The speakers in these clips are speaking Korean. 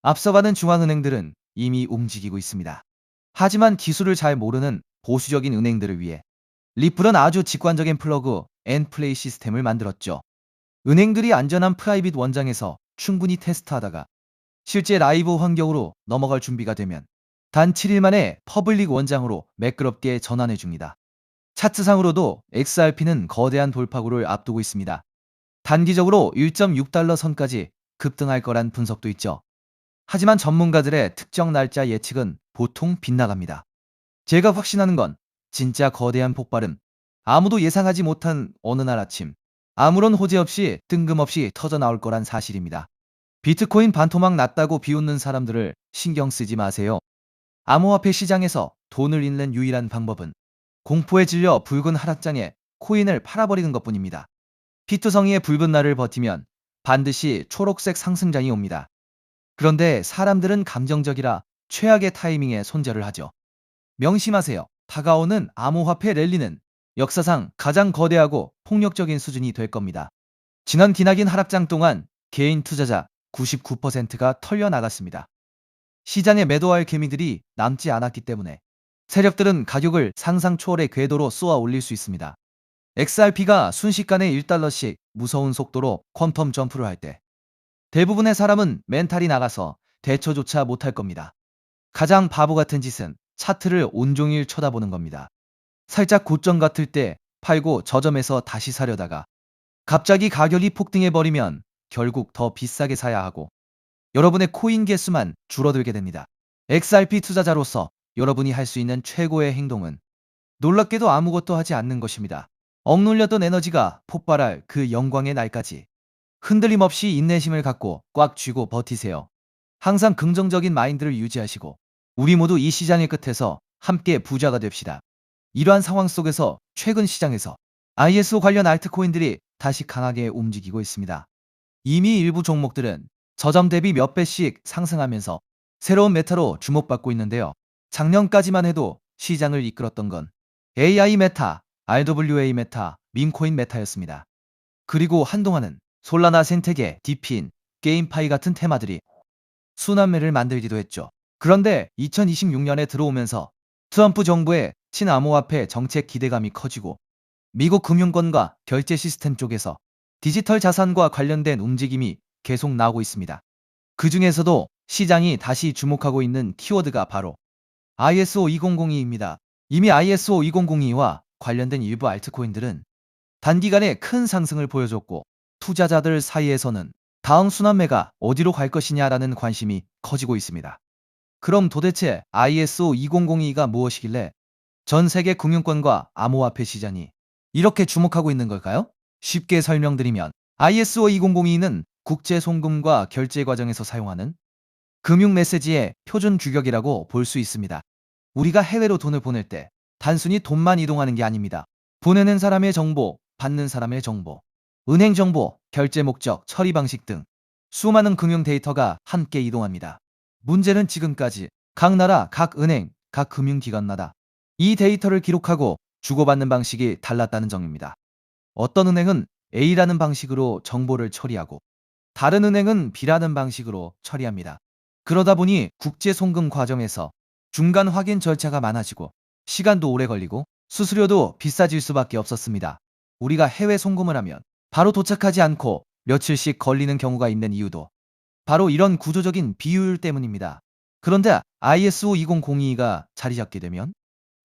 앞서가는 중앙은행들은 이미 움직이고 있습니다. 하지만 기술을 잘 모르는 보수적인 은행들을 위해 리플은 아주 직관적인 플러그 앤 플레이 시스템을 만들었죠. 은행들이 안전한 프라이빗 원장에서 충분히 테스트하다가 실제 라이브 환경으로 넘어갈 준비가 되면 단 7일 만에 퍼블릭 원장으로 매끄럽게 전환해 줍니다. 차트상으로도 XRP는 거대한 돌파구를 앞두고 있습니다. 단기적으로 1.6달러 선까지 급등할 거란 분석도 있죠. 하지만 전문가들의 특정 날짜 예측은 보통 빗나갑니다. 제가 확신하는 건 진짜 거대한 폭발은 아무도 예상하지 못한 어느 날 아침 아무런 호재 없이 뜬금없이 터져 나올 거란 사실입니다. 비트코인 반토막 났다고 비웃는 사람들을 신경 쓰지 마세요. 암호화폐 시장에서 돈을 잃는 유일한 방법은 공포에 질려 붉은 하락장에 코인을 팔아버리는 것뿐입니다. 피투성이의 붉은 날을 버티면 반드시 초록색 상승장이 옵니다. 그런데 사람들은 감정적이라 최악의 타이밍에 손절을 하죠. 명심하세요. 다가오는 암호화폐 랠리는 역사상 가장 거대하고 폭력적인 수준이 될 겁니다. 지난 기나긴 하락장 동안 개인 투자자 99%가 털려나갔습니다. 시장에 매도할 개미들이 남지 않았기 때문에 세력들은 가격을 상상 초월의 궤도로 쏘아 올릴 수 있습니다. XRP가 순식간에 1달러씩 무서운 속도로 퀀텀 점프를 할 때 대부분의 사람은 멘탈이 나가서 대처조차 못할 겁니다. 가장 바보 같은 짓은 차트를 온종일 쳐다보는 겁니다. 살짝 고점 같을 때 팔고 저점에서 다시 사려다가 갑자기 가격이 폭등해버리면 결국 더 비싸게 사야 하고 여러분의 코인 개수만 줄어들게 됩니다. XRP 투자자로서 여러분이 할 수 있는 최고의 행동은 놀랍게도 아무것도 하지 않는 것입니다. 억눌렸던 에너지가 폭발할 그 영광의 날까지 흔들림 없이 인내심을 갖고 꽉 쥐고 버티세요. 항상 긍정적인 마인드를 유지하시고 우리 모두 이 시장의 끝에서 함께 부자가 됩시다. 이러한 상황 속에서 최근 시장에서 ISO 관련 알트코인들이 다시 강하게 움직이고 있습니다. 이미 일부 종목들은 저점 대비 몇 배씩 상승하면서 새로운 메타로 주목받고 있는데요. 작년까지만 해도 시장을 이끌었던 건 AI 메타, RWA 메타, 밈코인 메타였습니다. 그리고 한동안은 솔라나 생태계, 디피인, 게임파이 같은 테마들이 순환매를 만들기도 했죠. 그런데 2026년에 들어오면서 트럼프 정부의 친암호화폐 정책 기대감이 커지고 미국 금융권과 결제 시스템 쪽에서 디지털 자산과 관련된 움직임이 계속 나오고 있습니다. 그 중에서도 시장이 다시 주목하고 있는 키워드가 바로 ISO 2002입니다. 이미 ISO 2002와 관련된 일부 알트코인들은 단기간에 큰 상승을 보여줬고 투자자들 사이에서는 다음 순환매가 어디로 갈 것이냐라는 관심이 커지고 있습니다. 그럼 도대체 ISO 2002가 무엇이길래 전 세계 금융권과 암호화폐 시장이 이렇게 주목하고 있는 걸까요? 쉽게 설명드리면 ISO 2002는 국제 송금과 결제 과정에서 사용하는 금융 메시지의 표준 규격이라고 볼 수 있습니다. 우리가 해외로 돈을 보낼 때 단순히 돈만 이동하는 게 아닙니다. 보내는 사람의 정보, 받는 사람의 정보, 은행 정보, 결제 목적, 처리 방식 등 수많은 금융 데이터가 함께 이동합니다. 문제는 지금까지 각 나라, 각 은행, 각 금융기관마다 이 데이터를 기록하고 주고받는 방식이 달랐다는 점입니다. 어떤 은행은 A라는 방식으로 정보를 처리하고 다른 은행은 B라는 방식으로 처리합니다. 그러다 보니 국제 송금 과정에서 중간 확인 절차가 많아지고 시간도 오래 걸리고 수수료도 비싸질 수밖에 없었습니다. 우리가 해외 송금을 하면 바로 도착하지 않고 며칠씩 걸리는 경우가 있는 이유도 바로 이런 구조적인 비효율 때문입니다. 그런데 ISO 2002가 자리 잡게 되면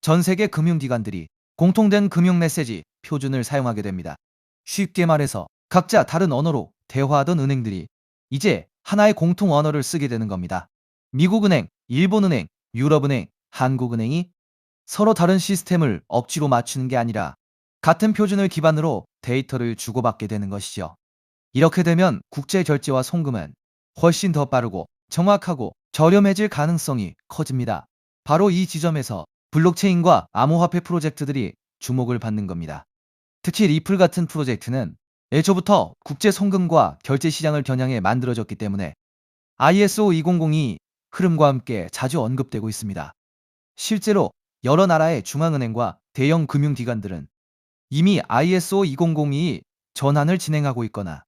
전 세계 금융기관들이 공통된 금융 메시지 표준을 사용하게 됩니다. 쉽게 말해서 각자 다른 언어로 대화하던 은행들이 이제 하나의 공통 언어를 쓰게 되는 겁니다. 미국은행, 일본은행, 유럽은행, 한국은행이 서로 다른 시스템을 억지로 맞추는 게 아니라 같은 표준을 기반으로 데이터를 주고받게 되는 것이죠. 이렇게 되면 국제 결제와 송금은 훨씬 더 빠르고 정확하고 저렴해질 가능성이 커집니다. 바로 이 지점에서 블록체인과 암호화폐 프로젝트들이 주목을 받는 겁니다. 특히 리플 같은 프로젝트는 애초부터 국제 송금과 결제 시장을 겨냥해 만들어졌기 때문에 ISO 2002 흐름과 함께 자주 언급되고 있습니다. 실제로 여러 나라의 중앙은행과 대형 금융기관들은 이미 ISO 2002 전환을 진행하고 있거나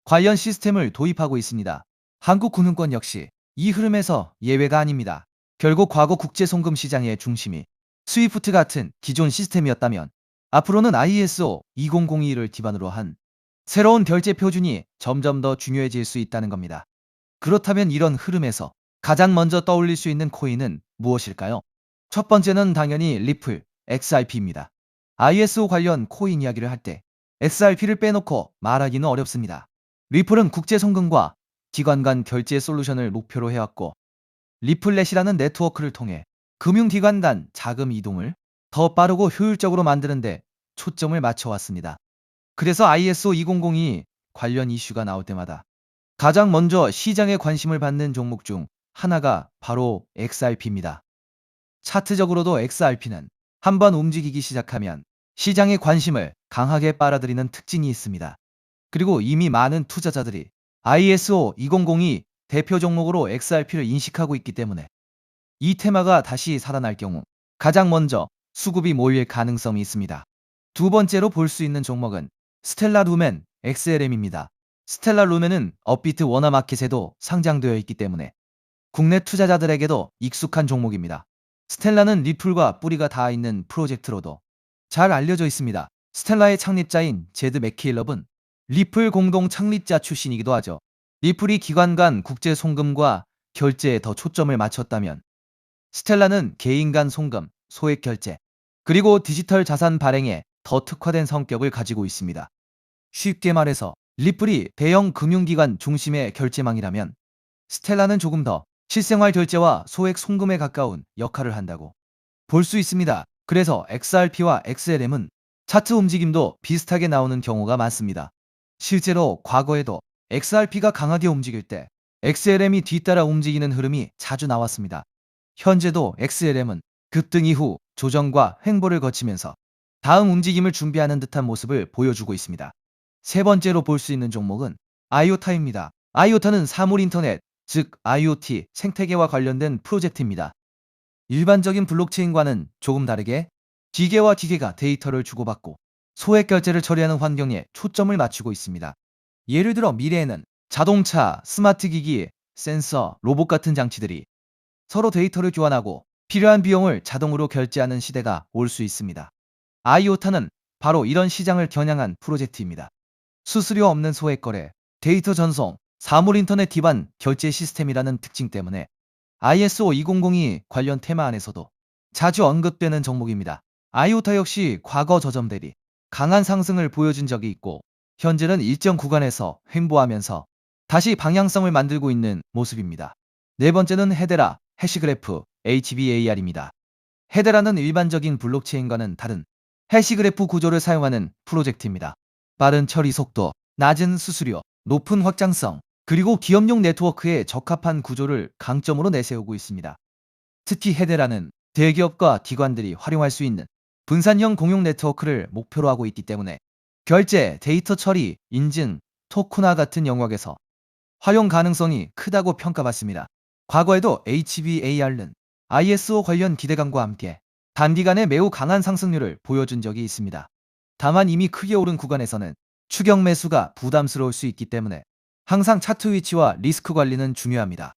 관련 시스템을 도입하고 있습니다. 한국금융권 역시 이 흐름에서 예외가 아닙니다. 결국 과거 국제 송금 시장의 중심이 스위프트 같은 기존 시스템이었다면 앞으로는 ISO 2002를 기반으로 한 새로운 결제 표준이 점점 더 중요해질 수 있다는 겁니다. 그렇다면 이런 흐름에서 가장 먼저 떠올릴 수 있는 코인은 무엇일까요? 첫 번째는 당연히 리플, XRP입니다. ISO 관련 코인 이야기를 할 때 XRP를 빼놓고 말하기는 어렵습니다. 리플은 국제 송금과 기관 간 결제 솔루션을 목표로 해왔고, 리플렛이라는 네트워크를 통해 금융기관 간 자금 이동을 더 빠르고 효율적으로 만드는데 초점을 맞춰왔습니다. 그래서 ISO 2002 관련 이슈가 나올 때마다 가장 먼저 시장의 관심을 받는 종목 중 하나가 바로 XRP입니다. 차트적으로도 XRP는 한번 움직이기 시작하면 시장의 관심을 강하게 빨아들이는 특징이 있습니다. 그리고 이미 많은 투자자들이 ISO 2002 대표 종목으로 XRP를 인식하고 있기 때문에 이 테마가 다시 살아날 경우 가장 먼저 수급이 몰릴 가능성이 있습니다. 두 번째로 볼 수 있는 종목은 스텔라 루멘 XLM입니다. 스텔라 루멘은 업비트 워너마켓에도 상장되어 있기 때문에 국내 투자자들에게도 익숙한 종목입니다. 스텔라는 리플과 뿌리가 닿아 있는 프로젝트로도 잘 알려져 있습니다. 스텔라의 창립자인 제드 맥케일럽은 리플 공동 창립자 출신이기도 하죠. 리플이 기관 간 국제 송금과 결제에 더 초점을 맞췄다면 스텔라는 개인 간 송금, 소액 결제, 그리고 디지털 자산 발행에 더 특화된 성격을 가지고 있습니다. 쉽게 말해서 리플이 대형 금융기관 중심의 결제망이라면 스텔라는 조금 더 실생활 결제와 소액 송금에 가까운 역할을 한다고 볼 수 있습니다. 그래서 XRP와 XLM은 차트 움직임도 비슷하게 나오는 경우가 많습니다. 실제로 과거에도 XRP가 강하게 움직일 때 XLM이 뒤따라 움직이는 흐름이 자주 나왔습니다. 현재도 XLM은 급등 이후 조정과 횡보를 거치면서 다음 움직임을 준비하는 듯한 모습을 보여주고 있습니다. 세 번째로 볼 수 있는 종목은 아이오타입니다. 아이오타는 사물인터넷, 즉 IoT 생태계와 관련된 프로젝트입니다. 일반적인 블록체인과는 조금 다르게 기계와 기계가 데이터를 주고받고 소액 결제를 처리하는 환경에 초점을 맞추고 있습니다. 예를 들어 미래에는 자동차, 스마트 기기, 센서, 로봇 같은 장치들이 서로 데이터를 교환하고 필요한 비용을 자동으로 결제하는 시대가 올 수 있습니다. 아이오타는 바로 이런 시장을 겨냥한 프로젝트입니다. 수수료 없는 소액 거래, 데이터 전송, 사물 인터넷 기반 결제 시스템이라는 특징 때문에 ISO 2002 관련 테마 안에서도 자주 언급되는 종목입니다. 아이오타 역시 과거 저점 대비 강한 상승을 보여준 적이 있고 현재는 일정 구간에서 횡보하면서 다시 방향성을 만들고 있는 모습입니다. 네 번째는 헤데라, 해시그래프, HBAR입니다. 헤데라는 일반적인 블록체인과는 다른 해시그래프 구조를 사용하는 프로젝트입니다. 빠른 처리 속도, 낮은 수수료, 높은 확장성, 그리고 기업용 네트워크에 적합한 구조를 강점으로 내세우고 있습니다. 특히 헤데라는 대기업과 기관들이 활용할 수 있는 분산형 공용 네트워크를 목표로 하고 있기 때문에 결제, 데이터 처리, 인증, 토큰화 같은 영역에서 활용 가능성이 크다고 평가받습니다. 과거에도 HBAR는 ISO 관련 기대감과 함께 단기간에 매우 강한 상승률을 보여준 적이 있습니다. 다만 이미 크게 오른 구간에서는 추격 매수가 부담스러울 수 있기 때문에 항상 차트 위치와 리스크 관리는 중요합니다.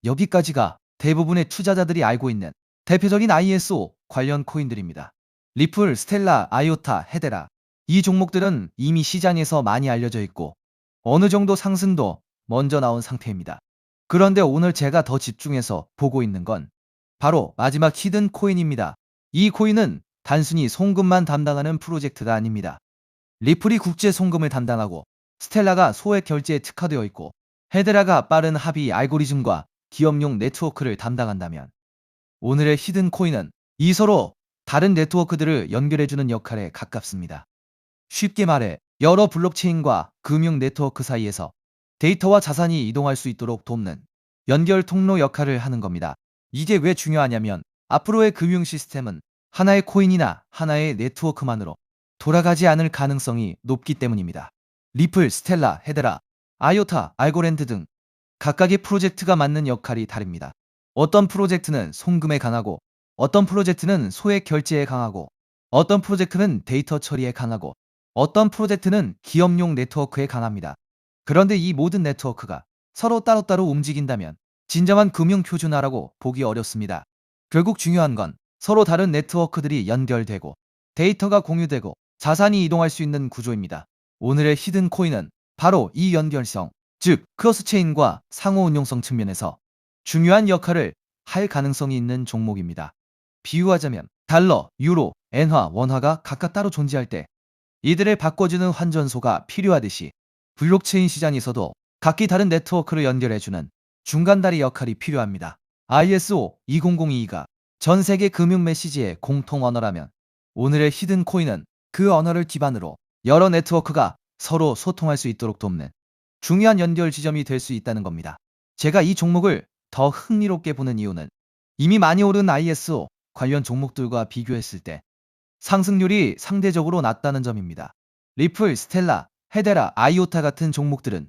여기까지가 대부분의 투자자들이 알고 있는 대표적인 ISO 관련 코인들입니다. 리플, 스텔라, 아이오타, 헤데라. 이 종목들은 이미 시장에서 많이 알려져 있고 어느 정도 상승도 먼저 나온 상태입니다. 그런데 오늘 제가 더 집중해서 보고 있는 건 바로 마지막 히든 코인입니다. 이 코인은 단순히 송금만 담당하는 프로젝트가 아닙니다. 리플이 국제 송금을 담당하고 스텔라가 소액 결제에 특화되어 있고 헤데라가 빠른 합의 알고리즘과 기업용 네트워크를 담당한다면 오늘의 히든 코인은 이 서로 다른 네트워크들을 연결해주는 역할에 가깝습니다. 쉽게 말해 여러 블록체인과 금융 네트워크 사이에서 데이터와 자산이 이동할 수 있도록 돕는 연결 통로 역할을 하는 겁니다. 이게 왜 중요하냐면 앞으로의 금융 시스템은 하나의 코인이나 하나의 네트워크만으로 돌아가지 않을 가능성이 높기 때문입니다. 리플, 스텔라, 헤데라, 아이오타, 알고랜드 등 각각의 프로젝트가 맡는 역할이 다릅니다. 어떤 프로젝트는 송금에 강하고 어떤 프로젝트는 소액 결제에 강하고 어떤 프로젝트는 데이터 처리에 강하고 어떤 프로젝트는 기업용 네트워크에 강합니다. 그런데 이 모든 네트워크가 서로 따로따로 움직인다면 진정한 금융 표준화라고 보기 어렵습니다. 결국 중요한 건 서로 다른 네트워크들이 연결되고 데이터가 공유되고 자산이 이동할 수 있는 구조입니다. 오늘의 히든 코인은 바로 이 연결성, 즉 크로스체인과 상호 운용성 측면에서 중요한 역할을 할 가능성이 있는 종목입니다. 비유하자면 달러, 유로, 엔화, 원화가 각각 따로 존재할 때 이들을 바꿔주는 환전소가 필요하듯이 블록체인 시장에서도 각기 다른 네트워크를 연결해주는 중간다리 역할이 필요합니다. ISO 2002가 전 세계 금융 메시지의 공통 언어라면 오늘의 히든 코인은 그 언어를 기반으로 여러 네트워크가 서로 소통할 수 있도록 돕는 중요한 연결 지점이 될 수 있다는 겁니다. 제가 이 종목을 더 흥미롭게 보는 이유는 이미 많이 오른 ISO 관련 종목들과 비교했을 때 상승률이 상대적으로 낮다는 점입니다. 리플, 스텔라, 헤데라, 아이오타 같은 종목들은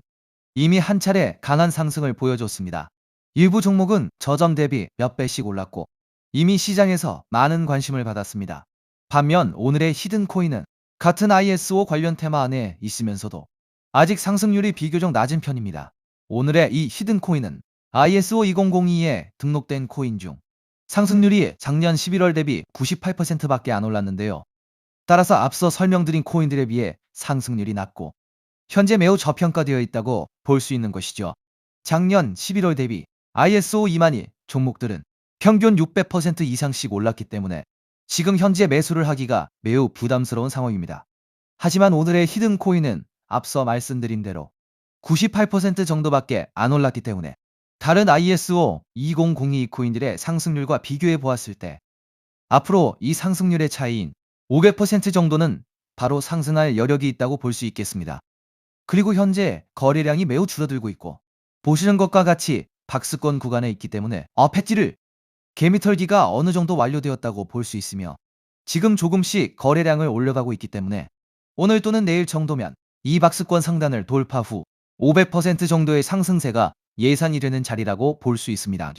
이미 한 차례 강한 상승을 보여줬습니다. 일부 종목은 저점 대비 몇 배씩 올랐고 이미 시장에서 많은 관심을 받았습니다. 반면 오늘의 히든 코인은 같은 ISO 관련 테마 안에 있으면서도 아직 상승률이 비교적 낮은 편입니다. 오늘의 이 히든 코인은 ISO 2002에 등록된 코인 중 상승률이 작년 11월 대비 98%밖에 안 올랐는데요. 따라서 앞서 설명드린 코인들에 비해 상승률이 낮고 현재 매우 저평가되어 있다고 볼 수 있는 것이죠. 작년 11월 대비 ISO 2만이 종목들은 평균 600% 이상씩 올랐기 때문에 지금 현재 매수를 하기가 매우 부담스러운 상황입니다. 하지만 오늘의 히든 코인은 앞서 말씀드린 대로 98% 정도밖에 안 올랐기 때문에 다른 ISO 2002 코인들의 상승률과 비교해 보았을 때 앞으로 이 상승률의 차이인 500% 정도는 바로 상승할 여력이 있다고 볼 수 있겠습니다. 그리고 현재 거래량이 매우 줄어들고 있고 보시는 것과 같이 박스권 구간에 있기 때문에 패지를 개미털기가 어느 정도 완료되었다고 볼 수 있으며 지금 조금씩 거래량을 올려가고 있기 때문에 오늘 또는 내일 정도면 이 박스권 상단을 돌파 후 500% 정도의 상승세가 예상이 되는 자리라고 볼 수 있습니다.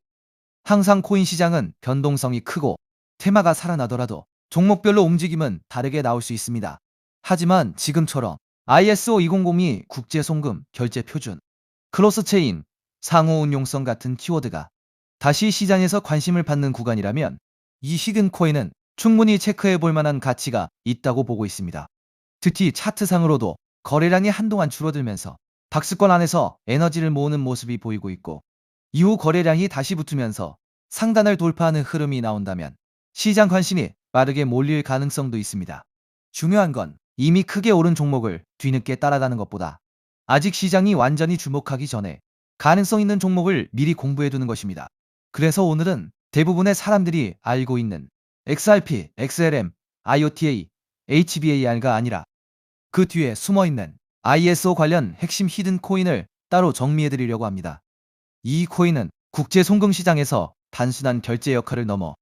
항상 코인 시장은 변동성이 크고 테마가 살아나더라도 종목별로 움직임은 다르게 나올 수 있습니다. 하지만 지금처럼 ISO 2002 국제송금 결제 표준, 크로스체인, 상호 운용성 같은 키워드가 다시 시장에서 관심을 받는 구간이라면 이 히든 코인은 충분히 체크해 볼 만한 가치가 있다고 보고 있습니다. 특히 차트상으로도 거래량이 한동안 줄어들면서 박스권 안에서 에너지를 모으는 모습이 보이고 있고 이후 거래량이 다시 붙으면서 상단을 돌파하는 흐름이 나온다면 시장 관심이 빠르게 몰릴 가능성도 있습니다. 중요한 건 이미 크게 오른 종목을 뒤늦게 따라가는 것보다 아직 시장이 완전히 주목하기 전에 가능성 있는 종목을 미리 공부해 두는 것입니다. 그래서 오늘은 대부분의 사람들이 알고 있는 XRP, XLM, IOTA, HBAR가 아니라 그 뒤에 숨어있는 ISO 관련 핵심 히든 코인을 따로 정리해 드리려고 합니다. 이 코인은 국제 송금 시장에서 단순한 결제 역할을 넘어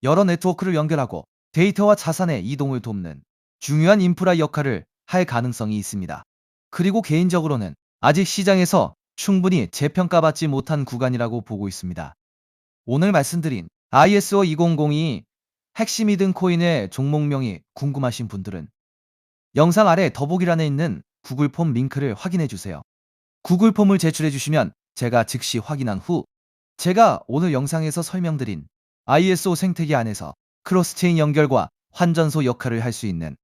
여러 네트워크를 연결하고 데이터와 자산의 이동을 돕는 중요한 인프라 역할을 할 가능성이 있습니다. 그리고 개인적으로는 아직 시장에서 충분히 재평가받지 못한 구간이라고 보고 있습니다. 오늘 말씀드린 ISO 2002 핵심 히든 코인의 종목명이 궁금하신 분들은 영상 아래 더보기란에 있는 구글 폼 링크를 확인해 주세요. 구글 폼을 제출해 주시면 제가 즉시 확인한 후 제가 오늘 영상에서 설명드린 ISO 생태계 안에서 크로스체인 연결과 환전소 역할을 할 수 있는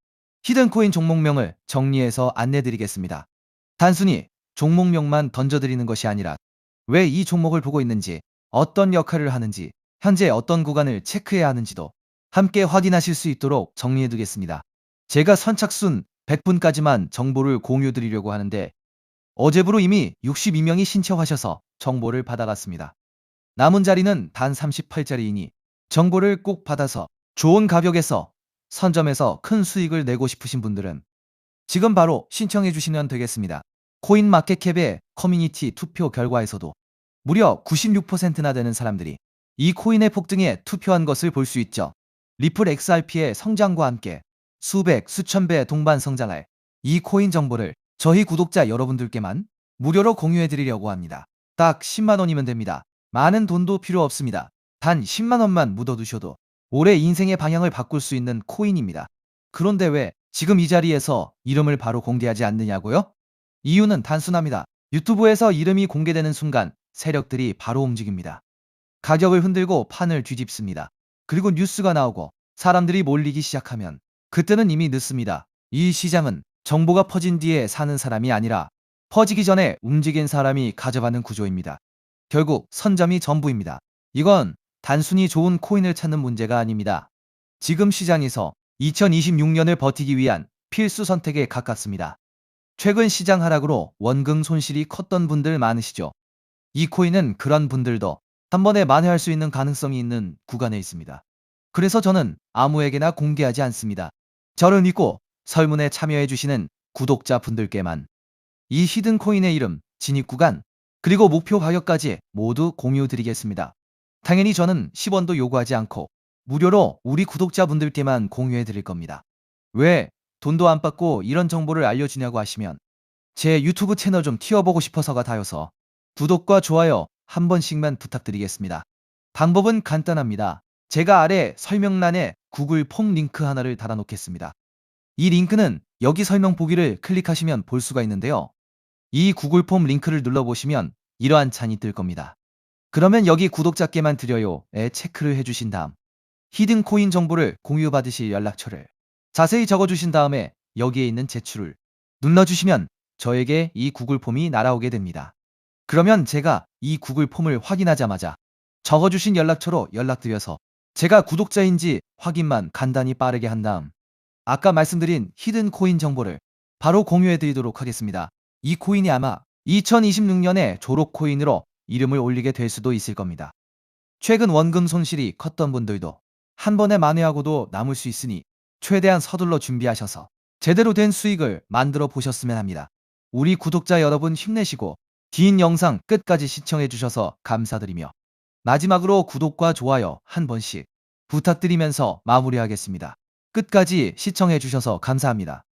히든코인 종목명을 정리해서 안내드리겠습니다. 단순히 종목명만 던져드리는 것이 아니라 왜 이 종목을 보고 있는지, 어떤 역할을 하는지, 현재 어떤 구간을 체크해야 하는지도 함께 확인하실 수 있도록 정리해두겠습니다. 제가 선착순 100분까지만 정보를 공유드리려고 하는데 어제부로 이미 62명이 신청하셔서 정보를 받아갔습니다. 남은 자리는 단 38자리이니 정보를 꼭 받아서 좋은 가격에서 선점해서 큰 수익을 내고 싶으신 분들은 지금 바로 신청해 주시면 되겠습니다. 코인마켓캡의 커뮤니티 투표 결과에서도 무려 96%나 되는 사람들이 이 코인의 폭등에 투표한 것을 볼 수 있죠. 리플 XRP의 성장과 함께 수백, 수천 배 동반 성장할 이 코인 정보를 저희 구독자 여러분들께만 무료로 공유해 드리려고 합니다. 딱 10만 원이면 됩니다. 많은 돈도 필요 없습니다. 단 10만 원만 묻어두셔도 올해 인생의 방향을 바꿀 수 있는 코인입니다. 그런데 왜 지금 이 자리에서 이름을 바로 공개하지 않느냐고요? 이유는 단순합니다. 유튜브에서 이름이 공개되는 순간 세력들이 바로 움직입니다. 가격을 흔들고 판을 뒤집습니다. 그리고 뉴스가 나오고 사람들이 몰리기 시작하면 그때는 이미 늦습니다. 이 시장은 정보가 퍼진 뒤에 사는 사람이 아니라 퍼지기 전에 움직인 사람이 가져가는 구조입니다. 결국 선점이 전부입니다. 이건 단순히 좋은 코인을 찾는 문제가 아닙니다. 지금 시장에서 2026년을 버티기 위한 필수 선택에 가깝습니다. 최근 시장 하락으로 원금 손실이 컸던 분들 많으시죠? 이 코인은 그런 분들도 한 번에 만회할 수 있는 가능성이 있는 구간에 있습니다. 그래서 저는 아무에게나 공개하지 않습니다. 저를 믿고 설문에 참여해주시는 구독자분들께만 이 히든 코인의 이름, 진입 구간, 그리고 목표 가격까지 모두 공유드리겠습니다. 당연히 저는 10원도 요구하지 않고 무료로 우리 구독자분들께만 공유해 드릴 겁니다. 왜 돈도 안 받고 이런 정보를 알려주냐고 하시면 제 유튜브 채널 좀 튀어보고 싶어서가 다여서 구독과 좋아요 한 번씩만 부탁드리겠습니다. 방법은 간단합니다. 제가 아래 설명란에 구글 폼 링크 하나를 달아놓겠습니다. 이 링크는 여기 설명 보기를 클릭하시면 볼 수가 있는데요. 이 구글 폼 링크를 눌러보시면 이러한 창이 뜰 겁니다. 그러면 여기 구독자께만 드려요에 체크를 해주신 다음 히든 코인 정보를 공유받으실 연락처를 자세히 적어주신 다음에 여기에 있는 제출을 눌러주시면 저에게 이 구글 폼이 날아오게 됩니다. 그러면 제가 이 구글 폼을 확인하자마자 적어주신 연락처로 연락드려서 제가 구독자인지 확인만 간단히 빠르게 한 다음 아까 말씀드린 히든 코인 정보를 바로 공유해드리도록 하겠습니다. 이 코인이 아마 2026년에 졸업 코인으로 이름을 올리게 될 수도 있을 겁니다. 최근 원금 손실이 컸던 분들도 한 번에 만회하고도 남을 수 있으니 최대한 서둘러 준비하셔서 제대로 된 수익을 만들어 보셨으면 합니다. 우리 구독자 여러분 힘내시고 긴 영상 끝까지 시청해 주셔서 감사드리며 마지막으로 구독과 좋아요 한 번씩 부탁드리면서 마무리하겠습니다. 끝까지 시청해 주셔서 감사합니다.